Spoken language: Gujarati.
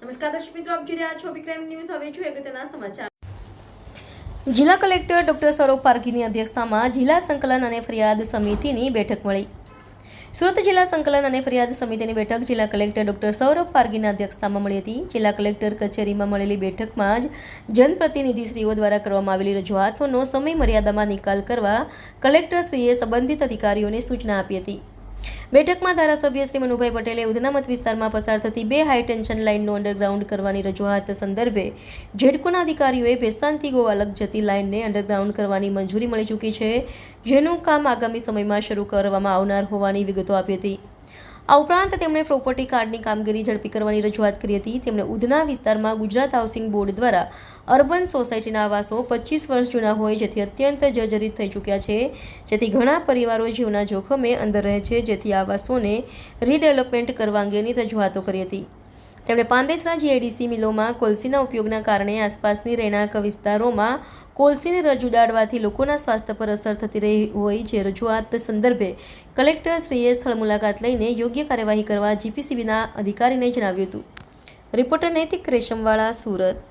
નમસ્કાર દર્શક મિત્રો, આપ જોઈ રહ્યા છો વિક્રમ ન્યૂઝ. હવે જોઈએ અગત્યના સમાચાર. જિલ્લા કલેક્ટર ડોક્ટર સૌરભ પારગીની અધ્યક્ષતામાં જિલ્લા સંકલન અને ફરિયાદ સમિતિની બેઠક મળી. સુરત જિલ્લા સંકલન અને ફરિયાદ સમિતિની બેઠક જિલ્લા કલેક્ટર ડોક્ટર સૌરભ પારગીના અધ્યક્ષતામાં મળી હતી. જિલ્લા કલેક્ટર કચેરીમાં મળેલી બેઠકમાં જ જનપ્રતિનિધિશ્રીઓ દ્વારા કરવામાં આવેલી રજૂઆતોનો સમય મર્યાદામાં નિકાલ કરવા કલેક્ટરશ્રીએ સંબંધિત અધિકારીઓને સૂચના આપી હતી. બેઠકમાં ધારાસભ્ય શ્રી મનુભાઈ પટેલે ઉધના મત વિસ્તારમાં પસાર થતી 2 હાઈ ટેન્શન લાઇનનો અંડરગ્રાઉન્ડ કરવાની રજૂઆત સંદર્ભે જેડકોના અધિકારીઓએ ભેસ્તાનથી ગોવાલક જતી લાઇનને અંડરગ્રાઉન્ડ કરવાની મંજૂરી મળી ચૂકી છે, જેનું કામ આગામી સમયમાં શરૂ કરવામાં આવનાર હોવાની વિગતો આપી હતી. આ ઉપરાંત તેમણે પ્રોપર્ટી કાર્ડની કામગીરી ઝડપી કરવાની રજૂઆત કરી હતી. તેમણે ઉધના વિસ્તારમાં ગુજરાત હાઉસિંગ બોર્ડ દ્વારા અર્બન સોસાયટીના આવાસો 25 વર્ષ જૂના હોય, જેથી અત્યંત જર્જરિત થઈ ચૂક્યા છે, જેથી ઘણા પરિવારો જીવના જોખમે અંદર રહે છે, જેથી આવાસોને રીડેવલપમેન્ટ કરવા અંગેની રજૂઆતો કરી હતી. તેમણે પાંદેસરા જીઆઈડીસી મિલોમાં કોલસીના ઉપયોગના કારણે આસપાસની રહેણાંક વિસ્તારોમાં કોલસીની રજ ઉડાડવાથી લોકોના સ્વાસ્થ્ય પર અસર થતી રહી હોય જે રજૂઆત સંદર્ભે કલેક્ટરશ્રીએ સ્થળ મુલાકાત લઈને યોગ્ય કાર્યવાહી કરવા જીપીસીબીના અધિકારીને જણાવ્યું હતું. રિપોર્ટર નૈતિક રેશમવાળા, સુરત.